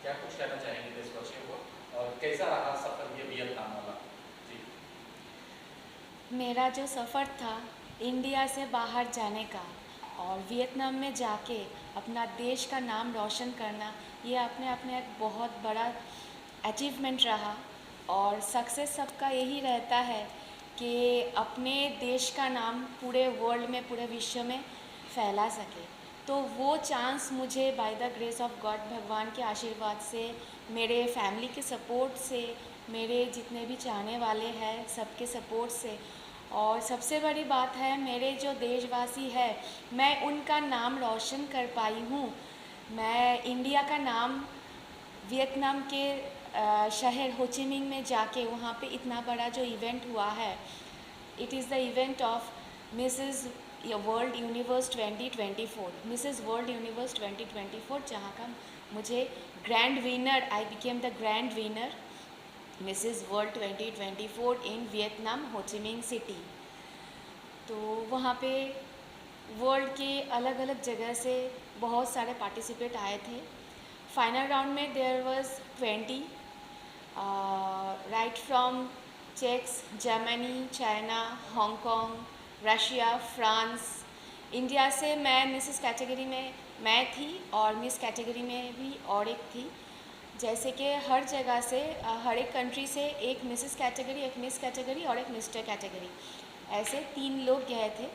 क्या कुछ कहना चाहेंगे देशवासियों को और कैसा रहा सफर ये वियतनाम वाला? जी। मेरा जो सफ़र था इंडिया से बाहर जाने का और वियतनाम में जाके अपना देश का नाम रोशन करना, ये अपने आप में एक बहुत बड़ा अचीवमेंट रहा। और सक्सेस सबका यही रहता है कि अपने देश का नाम पूरे वर्ल्ड में, पूरे विश्व में फैला सके। तो वो चांस मुझे by the grace of God, भगवान के आशीर्वाद से, मेरे फैमिली के सपोर्ट से, मेरे जितने भी चाहने वाले हैं सबके सपोर्ट से, और सबसे बड़ी बात है मेरे जो देशवासी है, मैं उनका नाम रोशन कर पाई हूँ। मैं इंडिया का नाम वियतनाम के शहर होचिमिन में जाके वहाँ पे इतना बड़ा जो इवेंट हुआ है, it is the event of Mrs world universe 2024, Mrs world universe 2024, जहाँ का मुझे grand winner, I became the grand winner Mrs world 2024 in Vietnam Ho Chi Minh city. तो वहाँ पे वर्ल्ड के अलग अलग जगह से बहुत सारे पार्टिसिपेट आए थे। फाइनल राउंड में there was 20, right from Czechs, Germany, China, Hong Kong, Russia, France. India से मैं मिसेस कैटेगरी में मैं थी और मिस कैटेगरी में भी और एक थी। जैसे कि हर जगह से, हर एक कंट्री से एक मिसेस कैटेगरी, एक मिस कैटेगरी और एक मिस्टर कैटेगरी, ऐसे 3 लोग गए थे।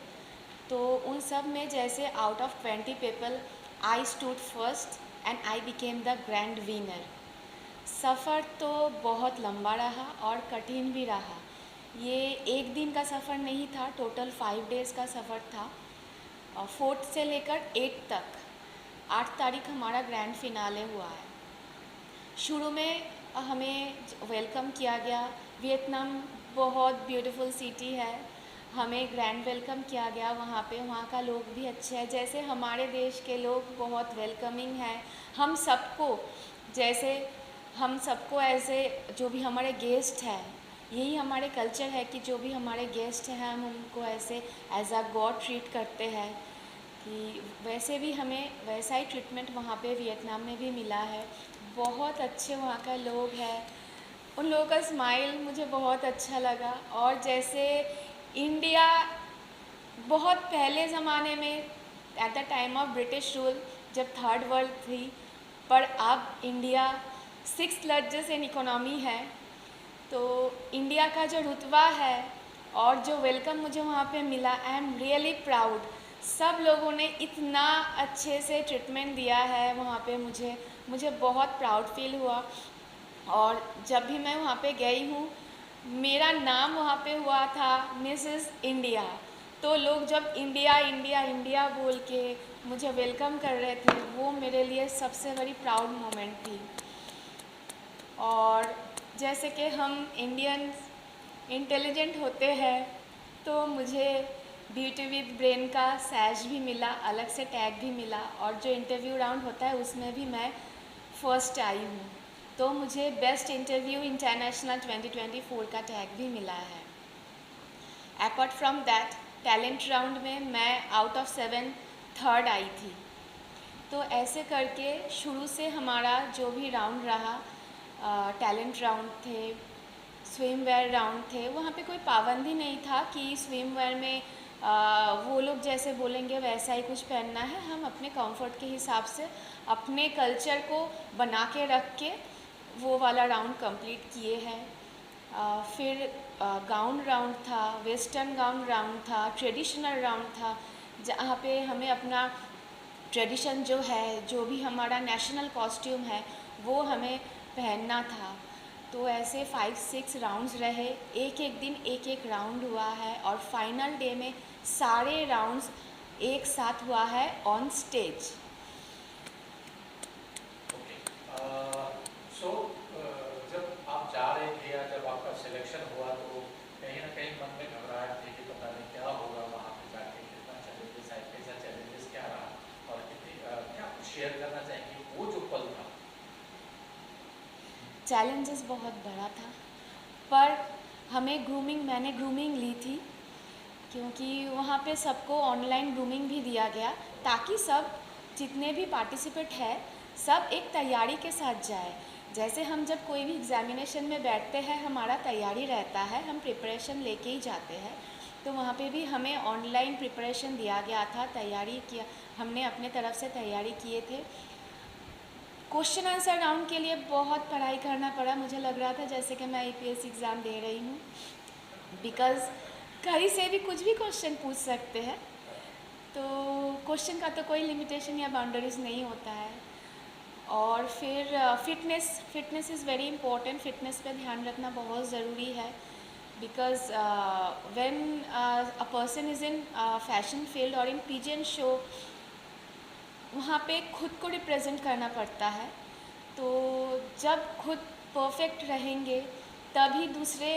तो उन सब में जैसे out of 20 people I stood first and I became the grand winner. सफ़र तो बहुत लंबा रहा और कठिन भी रहा। ये एक दिन का सफ़र नहीं था, टोटल 5 डेज़ का सफ़र था। और 4 से लेकर 8 तक, 8 तारीख हमारा ग्रैंड फिनाले हुआ है। शुरू में हमें वेलकम किया गया। वियतनाम बहुत ब्यूटीफुल सिटी है, हमें ग्रैंड वेलकम किया गया वहाँ पे। वहाँ का लोग भी अच्छे हैं, जैसे हमारे देश के लोग बहुत वेलकमिंग हैं हम सबको। जैसे हम सबको ऐसे, जो भी हमारे गेस्ट हैं, यही हमारे कल्चर है कि जो भी हमारे गेस्ट हैं हम उनको ऐसे एज अ गॉड ट्रीट करते हैं। कि वैसे भी हमें वैसा ही ट्रीटमेंट वहाँ पे वियतनाम में भी मिला है। बहुत अच्छे वहाँ का लोग हैं, उन लोगों का स्माइल मुझे बहुत अच्छा लगा। और जैसे इंडिया बहुत पहले ज़माने में, at the time of British rule, जब थर्ड वर्ल्ड थी, पर अब India 6th largest in economy है। तो इंडिया का जो रुतबा है और जो वेलकम मुझे वहाँ पे मिला, आई एम रियली प्राउड। सब लोगों ने इतना अच्छे से ट्रीटमेंट दिया है वहाँ पे, मुझे बहुत प्राउड फील हुआ। और जब भी मैं वहाँ पे गई हूँ, मेरा नाम वहाँ पे हुआ था मिसेस इंडिया। तो लोग जब इंडिया इंडिया इंडिया बोल के मुझे वेलकम कर रहे थे, वो मेरे लिए सबसे बड़ी प्राउड मोमेंट थी। और जैसे कि हम इंडियंस इंटेलिजेंट होते हैं, तो मुझे ब्यूटी विद ब्रेन का सैज भी मिला, अलग से टैग भी मिला। और जो इंटरव्यू राउंड होता है उसमें भी मैं फर्स्ट आई हूँ, तो मुझे बेस्ट इंटरव्यू इंटरनेशनल 2024 का टैग भी मिला है। Apart from that, talent round में मैं आउट ऑफ 7 थर्ड आई थी। तो ऐसे करके शुरू से हमारा जो भी राउंड रहा, टैलेंट राउंड थे, स्विमवेयर राउंड थे, वहाँ पे कोई पाबंदी नहीं था कि स्विमवेयर में वो लोग जैसे बोलेंगे वैसा ही कुछ पहनना है। हम अपने कंफर्ट के हिसाब से अपने कल्चर को बना के रख के वो वाला राउंड कंप्लीट किए हैं। फिर गाउन राउंड था, वेस्टर्न गाउन राउंड था, ट्रेडिशनल राउंड था, जहाँ पे हमें अपना ट्रेडिशन जो है, जो भी हमारा नेशनल कॉस्ट्यूम है, वो हमें पहनना था। तो ऐसे 5-6 राउंड्स रहे, एक एक दिन एक एक राउंड हुआ है, और फाइनल डे में सारे राउंड्स एक साथ हुआ है ऑन स्टेज। ओके। सो जब आप जा रहे थे या जब आपका सिलेक्शन हुआ तो कहीं ना कहीं मन में घबराहट थी कि पता नहीं क्या होगा वहाँ पे जाके, कितना चैलेंजेस आए, कैसा चैलेंजेस क्या रहा, और कितनी क्या कुछ शेयर करना चाहेंगे वो जो पल था? चैलेंजेस बहुत बड़ा था, पर मैंने ग्रूमिंग ली थी, क्योंकि वहाँ पे सबको ऑनलाइन ग्रूमिंग भी दिया गया, ताकि सब जितने भी पार्टिसिपेंट हैं सब एक तैयारी के साथ जाए। जैसे हम जब कोई भी एग्ज़ामिनेशन में बैठते हैं, हमारा तैयारी रहता है, हम प्रिपरेशन लेके ही जाते हैं। तो वहाँ पे भी हमें ऑनलाइन प्रिपरेशन दिया गया था, तैयारी किया, हमने अपने तरफ से तैयारी किए थे। क्वेश्चन आंसर राउंड के लिए बहुत पढ़ाई करना पड़ा, मुझे लग रहा था जैसे कि मैं यूपीएससी एग्ज़ाम दे रही हूँ, बिकॉज़ कहीं से भी कुछ भी क्वेश्चन पूछ सकते हैं। तो क्वेश्चन का तो कोई लिमिटेशन या बाउंड्रीज नहीं होता है। और फिर fitness is very important. Fitness पे ध्यान रखना बहुत ज़रूरी है, because when a person is in fashion field और इन पीजेंट शो, वहाँ पे खुद को रिप्रेजेंट करना पड़ता है। तो जब खुद परफेक्ट रहेंगे तभी दूसरे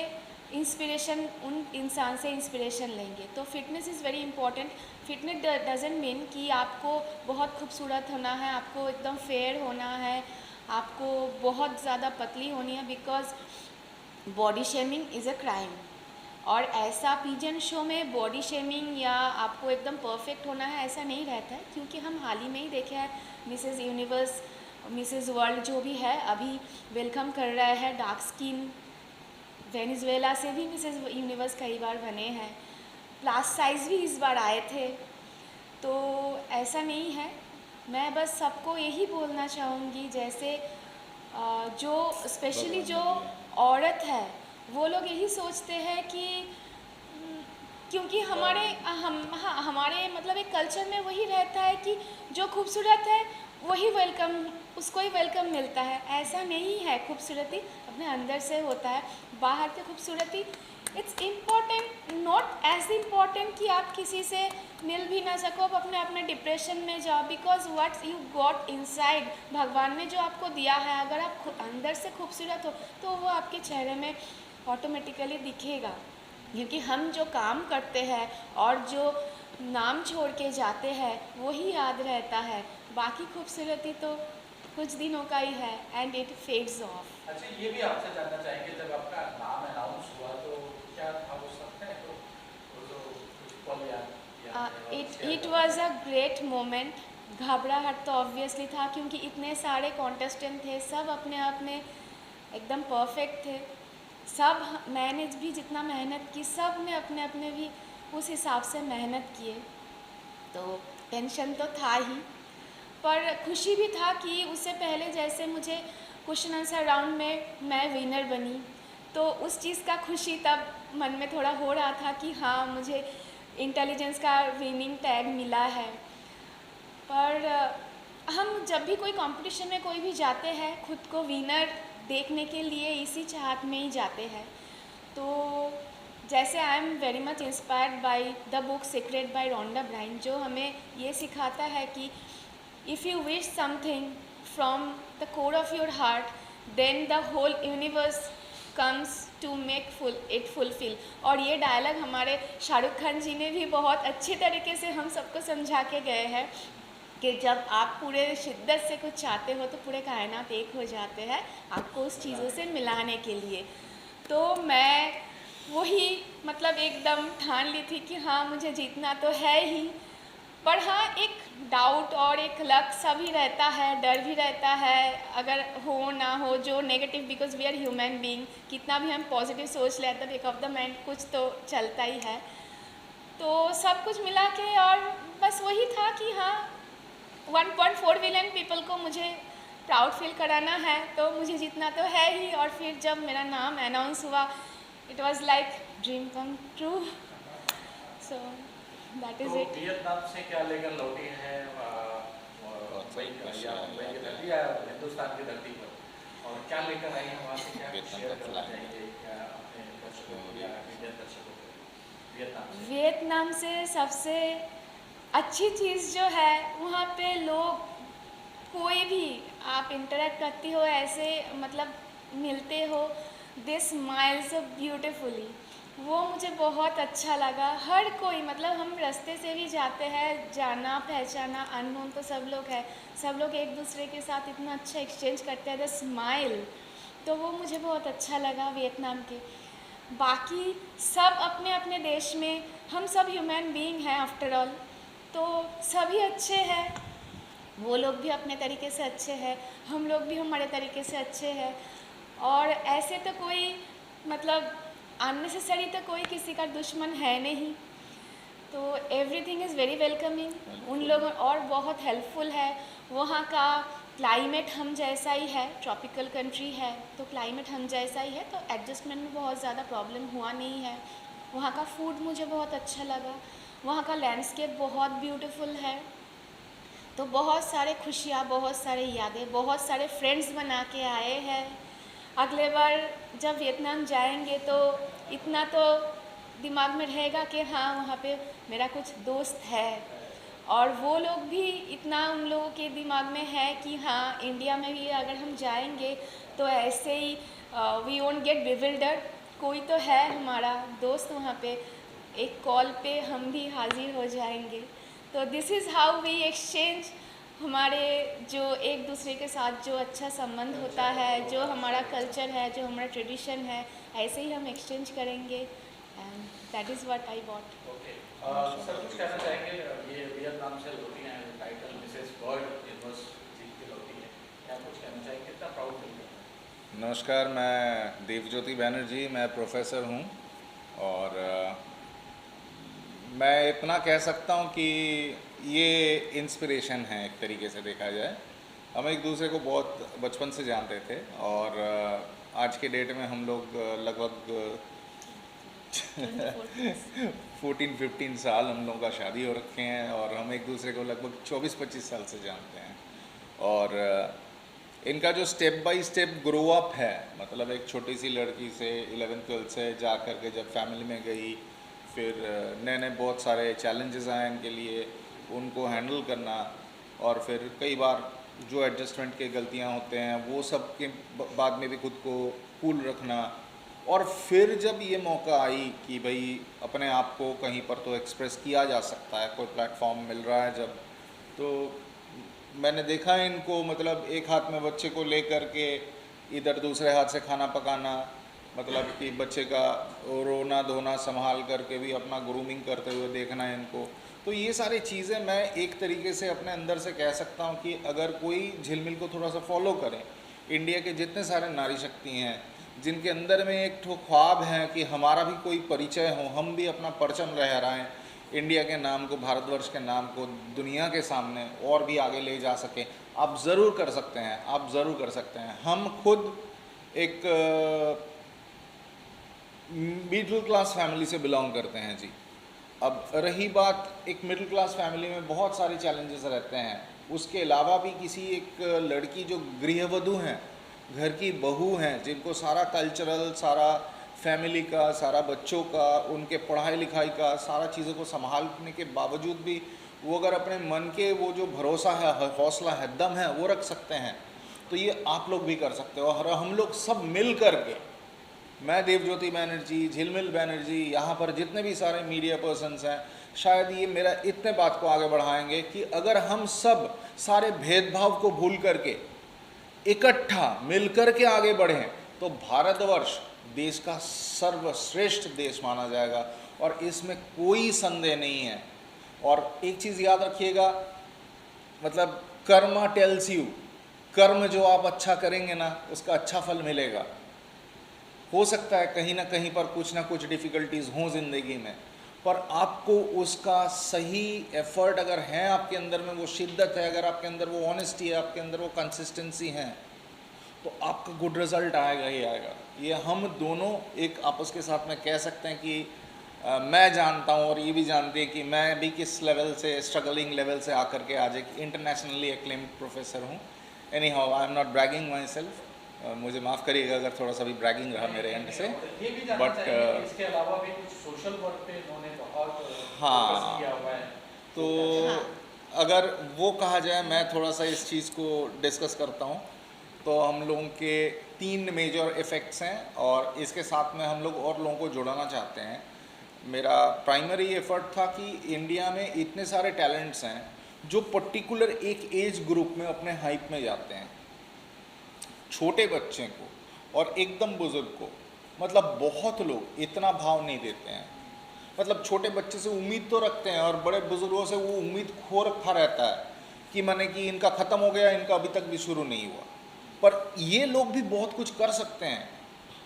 इंस्पिरेशन, उन इंसान से इंस्पिरेशन लेंगे। तो fitness is very important. Fitness doesn't mean कि आपको बहुत खूबसूरत होना है, आपको एकदम फेयर होना है, आपको बहुत ज़्यादा पतली होनी है, because body shaming is a crime. और ऐसा पीजन शो में बॉडी शेमिंग या आपको एकदम परफेक्ट होना है ऐसा नहीं रहता है, क्योंकि हम हाल ही में ही देखे हैं मिसेज़ यूनिवर्स, मिसेज़ वर्ल्ड जो भी है अभी वेलकम कर रहा है डार्क स्किन। वेनेजुएला से भी मिसेज़ यूनिवर्स कई बार बने हैं, प्लस साइज़ भी इस बार आए थे। तो ऐसा नहीं है। मैं बस सबको यही बोलना चाहूँगी, जैसे जो स्पेशली जो औरत है वो लोग यही सोचते हैं कि क्योंकि हमारे मतलब एक कल्चर में वही रहता है कि जो खूबसूरत है वही वेलकम, उसको ही वेलकम मिलता है। ऐसा नहीं है, खूबसूरती अपने अंदर से होता है। बाहर की खूबसूरती it's important, not as important कि आप किसी से मिल भी ना सको, आप अपने अपने डिप्रेशन में जाओ, because what's you got inside, भगवान ने जो आपको दिया है, अगर आप अंदर से खूबसूरत हो तो वो आपके चेहरे में ऑटोमेटिकली दिखेगा। क्योंकि हम जो काम करते हैं और जो नाम छोड़ के जाते हैं वही याद रहता है, बाकी खूबसूरती तो कुछ दिनों का ही है एंड इट फेड्स ऑफ। अच्छा, ये भी आपसे जानना चाहेंगे, जब आपका नाम अनाउंस हुआ तो क्या था उस वक्त है, तो वो जो कुछ पल याद है और इट शेयर इट करना वाज अ ग्रेट मोमेंट। घबराहट तो ऑब्वियसली था, क्योंकि इतने सारे कॉन्टेस्टेंट थे, सब अपने आप में एकदम परफेक्ट थे। सब, मैंने भी जितना मेहनत की, सब ने अपने अपने भी उस हिसाब से मेहनत किए। तो टेंशन तो था ही, पर खुशी भी था कि उससे पहले जैसे मुझे क्वेश्चन आंसर राउंड में मैं विनर बनी, तो उस चीज़ का खुशी तब मन में थोड़ा हो रहा था कि हाँ, मुझे इंटेलिजेंस का विनिंग टैग मिला है। पर हम जब भी कोई कंपटीशन में कोई भी जाते हैं, खुद को विनर देखने के लिए इसी चाहत में ही जाते हैं। तो जैसे I am very much inspired by the book Secret by Rhonda Byrne, जो हमें ये सिखाता है कि if you wish something from the core of your heart, then the whole universe comes to make it fulfil. और ये dialogue हमारे शाहरुख खान जी ने भी बहुत अच्छे तरीके से हम सबको समझा के गए हैं कि जब आप पूरे शिद्दत से कुछ चाहते हो तो पूरे कायनात एक हो जाते हैं आपको उस चीज़ों से मिलाने के लिए। तो मैं वही मतलब एकदम ठान ली थी कि हाँ, मुझे जीतना तो है ही, पर हाँ, एक डाउट और एक लक सा भी रहता है, डर भी रहता है, अगर हो ना हो जो negative, because we are human being, कितना भी हम पॉजिटिव सोच लें तो बैक ऑफ द माइंड कुछ तो चलता ही है। तो सब कुछ मिला के और बस वही था कि हाँ, 1.4 बिलियन पीपल को मुझे प्राउड फील कराना है, तो मुझे जीतना तो है ही। और फिर जब मेरा नाम अनाउंस हुआ, it was like dream come true. So that is तो इट। वियतनाम से क्या लेकर लौटी हैं मुंबई या मुंबई की धरती या हिंदुस्तान की धरती पर, और क्या लेकर आई हैं वहाँ से, क्या शेयर करना चाहिए क्या अपने दर्शकों को या इंडियन दर्शकों को वियतनाम से सबसे अच्छी चीज़ जो है, वहाँ पे लोग, कोई भी आप इंटरेक्ट करती हो ऐसे, मतलब मिलते हो, दे स्माइल सो ब्यूटिफुली, वो मुझे बहुत अच्छा लगा। हर कोई, मतलब हम रास्ते से भी जाते हैं, जाना पहचाना अननोन तो सब लोग है, सब लोग एक दूसरे के साथ इतना अच्छा एक्सचेंज करते हैं, द स्माइल, तो वो मुझे बहुत अच्छा लगा वियतनाम के। बाकी सब अपने अपने देश में, हम सब ह्यूमन बीइंग हैं आफ्टर ऑल, तो सभी अच्छे हैं। वो लोग भी अपने तरीके से अच्छे हैं, हम लोग भी हमारे तरीके से अच्छे हैं। और ऐसे तो कोई मतलब अननेसेसरी तो कोई किसी का दुश्मन है नहीं, तो एवरीथिंग इज़ वेरी वेलकमिंग उन लोगों, और बहुत हेल्पफुल है। वहाँ का क्लाइमेट हम जैसा ही है, ट्रॉपिकल कंट्री है तो क्लाइमेट हम जैसा ही है, तो एडजस्टमेंट में बहुत ज़्यादा प्रॉब्लम हुआ नहीं है। वहाँ का फूड मुझे बहुत अच्छा लगा, वहाँ का लैंडस्केप बहुत ब्यूटीफुल है। तो बहुत सारे खुशियाँ, बहुत सारे यादें, बहुत सारे फ्रेंड्स बना के आए हैं। अगले बार जब वियतनाम जाएंगे तो इतना तो दिमाग में रहेगा कि हाँ वहाँ पे मेरा कुछ दोस्त है, और वो लोग भी इतना उन लोगों के दिमाग में है कि हाँ इंडिया में भी अगर हम जाएंगे तो ऐसे ही वी वोंट गेट बिविल्डर्ड, कोई तो है हमारा दोस्त वहाँ पे, एक कॉल पे हम भी हाजिर हो जाएंगे। तो this is how we exchange हमारे जो एक दूसरे के साथ जो अच्छा संबंध होता है, जो हमारा कल्चर है, जो हमारा ट्रेडिशन है, ऐसे ही हम एक्सचेंज करेंगे। And that is what I want. Okay sir, कुछ कहना चाहेंगे? ये वियतनाम से लौटी हैं, टाइटल मिसेस वर्ल्ड यूनिवर्स जीत के लौटी है, क्या कुछ कहना चाहेंगे? कितना प्राउड फील करते हैं? नमस्कार, मैं देवज्योति बैनर्जी, मैं प्रोफेसर हूँ और मैं इतना कह सकता हूँ कि ये इंस्पिरेशन है एक तरीके से देखा जाए। हम एक दूसरे को बहुत बचपन से जानते थे और आज के डेट में हम लोग लगभग 14-15 साल हम लोगों का शादी हो रखे हैं और हम एक दूसरे को लगभग 24-25 साल से जानते हैं। और इनका जो step by step grow up है, मतलब एक छोटी सी लड़की से 11th-12th से जा कर के जब फैमिली में गई, फिर नए नए बहुत सारे चैलेंजेस आए इनके लिए, उनको हैंडल करना, और फिर कई बार जो एडजस्टमेंट के गलतियां होते हैं वो सब के बाद में भी खुद को कूल रखना। और फिर जब ये मौका आई कि भाई अपने आप को कहीं पर तो एक्सप्रेस किया जा सकता है, कोई प्लेटफॉर्म मिल रहा है जब, तो मैंने देखा इनको, मतलब एक हाथ में बच्चे को लेकर के इधर दूसरे हाथ से खाना पकाना, मतलब कि बच्चे का रोना धोना संभाल करके भी अपना ग्रूमिंग करते हुए देखना है इनको। तो ये सारी चीज़ें मैं एक तरीके से अपने अंदर से कह सकता हूँ कि अगर कोई झिलमिल को थोड़ा सा फॉलो करें, इंडिया के जितने सारे नारी शक्ति हैं जिनके अंदर में एक ठो ख्वाब है कि हमारा भी कोई परिचय हो, हम भी अपना परचम लहराएं, इंडिया के नाम को, भारतवर्ष के नाम को दुनिया के सामने और भी आगे ले जा सके, आप ज़रूर कर सकते हैं, आप ज़रूर कर सकते हैं। हम खुद एक मिडिल क्लास फैमिली से बिलोंग करते हैं जी। अब रही बात, एक मिडिल क्लास फैमिली में बहुत सारे चैलेंजेस रहते हैं, उसके अलावा भी किसी एक लड़की जो गृहवधू हैं, घर की बहू हैं, जिनको सारा कल्चरल, सारा फैमिली का, सारा बच्चों का, उनके पढ़ाई लिखाई का, सारा चीज़ों को संभालने के बावजूद भी वो अगर अपने मन के वो जो भरोसा है, हौसला है, दम है, वो रख सकते हैं, तो ये आप लोग भी कर सकते हो। और हम लोग सब मिल कर के, मैं देवज्योति बैनर्जी, झिलमिल बैनर्जी, यहाँ पर जितने भी सारे मीडिया पर्सन्स हैं, शायद ये मेरा इतने बात को आगे बढ़ाएंगे कि अगर हम सब सारे भेदभाव को भूल करके इकट्ठा मिलकर के आगे बढ़ें तो भारतवर्ष देश का सर्वश्रेष्ठ देश माना जाएगा, और इसमें कोई संदेह नहीं है। और एक चीज़ याद रखिएगा, मतलब कर्मा टेल्स यू, कर्म जो आप अच्छा करेंगे ना उसका अच्छा फल मिलेगा। हो सकता है कहीं ना कहीं पर कुछ ना कुछ डिफ़िकल्टीज़ हों ज़िंदगी में, पर आपको उसका सही एफर्ट अगर है आपके अंदर में, वो शिद्दत है, अगर आपके अंदर वो ऑनेस्टी है, आपके अंदर वो कंसिस्टेंसी है, तो आपका गुड रिज़ल्ट आएगा ही आएगा। ये हम दोनों एक आपस के साथ में कह सकते हैं कि मैं जानता हूँ और ये भी जानते हैं कि मैं भी किस लेवल से, स्ट्रगलिंग लेवल से आकर के आज एक इंटरनेशनली एक्लेम्ड प्रोफेसर हूँ। Any how, I am not bragging my self, मुझे माफ़ करिएगा अगर थोड़ा सा भी ब्रैगिंग रहा मेरे एंड से, ये भी जानना बट चाहेंगे कि इसके अलावा भी कुछ सोशल वर्क पे इन्होंने बहुत हाँ, फोकस किया हुआ है, तो हाँ। अगर वो कहा जाए, मैं थोड़ा सा इस चीज़ को डिस्कस करता हूँ, तो हम लोगों के 3 मेजर इफ़ेक्ट्स हैं और इसके साथ में हम लोग और लोगों को जोड़ना चाहते हैं। मेरा प्राइमरी एफर्ट था कि इंडिया में इतने सारे टैलेंट्स हैं जो पर्टिकुलर एक एज ग्रुप में अपने हाइप में जाते हैं, छोटे बच्चे को और एकदम बुज़ुर्ग को, मतलब बहुत लोग इतना भाव नहीं देते हैं। मतलब छोटे बच्चे से उम्मीद तो रखते हैं और बड़े बुज़ुर्गों से वो उम्मीद खो रखा रहता है कि माने कि इनका ख़त्म हो गया, इनका अभी तक भी शुरू नहीं हुआ। पर ये लोग भी बहुत कुछ कर सकते हैं।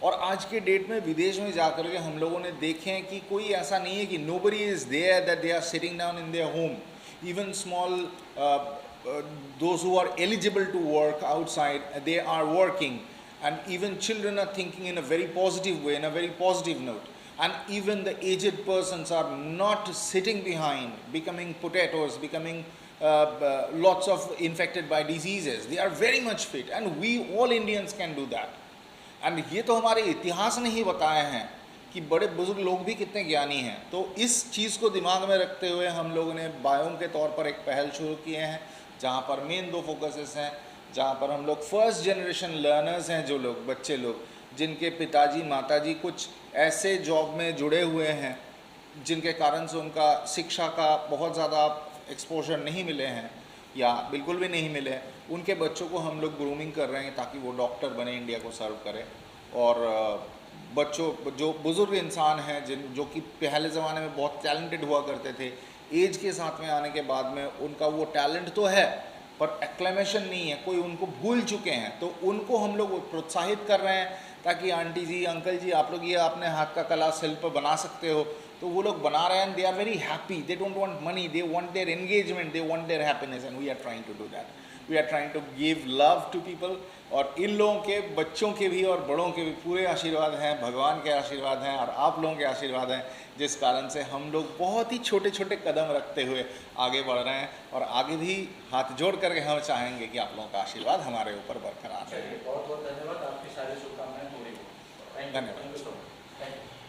और आज के डेट में विदेश में जाकर के हम लोगों ने देखे हैं कि कोई ऐसा नहीं है कि nobody is there that they are sitting down in their home. Even small those who are eligible to work outside, they are working, and even children are thinking in a very positive way, in a very positive note, and even the aged persons are not sitting behind becoming potatoes, becoming lots of infected by diseases. They are very much fit, and we all Indians can do that. And ये तो हमारे इतिहास ने ही बताए हैं कि बड़े बुजुर्ग लोग भी कितने ज्ञानी हैं। तो इस चीज़ को दिमाग में रखते हुए हम लोगों ने बायोम के तौर पर एक पहल शुरू किए हैं, जहाँ पर मेन 2 फोकसेस हैं, जहाँ पर हम लोग फर्स्ट जनरेशन लर्नर्स हैं, जो लोग बच्चे लोग जिनके पिताजी माताजी कुछ ऐसे जॉब में जुड़े हुए हैं जिनके कारण से उनका शिक्षा का बहुत ज़्यादा एक्सपोजर नहीं मिले हैं या बिल्कुल भी नहीं मिले हैं, उनके बच्चों को हम लोग ग्रूमिंग कर रहे हैं ताकि वो डॉक्टर बने, इंडिया को सर्व करें। और बच्चों जो बुज़ुर्ग इंसान हैं जो कि पहले ज़माने में बहुत टैलेंटेड हुआ करते थे, एज के साथ में आने के बाद में उनका वो टैलेंट तो है पर एक्लेमेशन नहीं है, कोई उनको भूल चुके हैं, तो उनको हम लोग प्रोत्साहित कर रहे हैं ताकि आंटी जी अंकल जी आप लोग ये अपने हाथ का कला शिल्प बना सकते हो। तो वो लोग बना रहे हैं, they are very happy, they don't want money, they want their engagement, they want their happiness, and we are trying to do that. We are trying to give love to people. और इन लोगों के बच्चों के भी और बड़ों के भी पूरे आशीर्वाद हैं, भगवान के आशीर्वाद हैं और आप लोगों के आशीर्वाद हैं, जिस कारण से हम लोग बहुत ही छोटे छोटे कदम रखते हुए आगे बढ़ रहे हैं। और आगे भी हाथ जोड़ करके हम चाहेंगे कि आप लोगों का आशीर्वाद हमारे ऊपर बरकरार रहे। बहुत बहुत धन्यवाद, आपकी सारी शुभकामनाएं पूरी हो। धन्यवाद। Thank you so much. Thank you.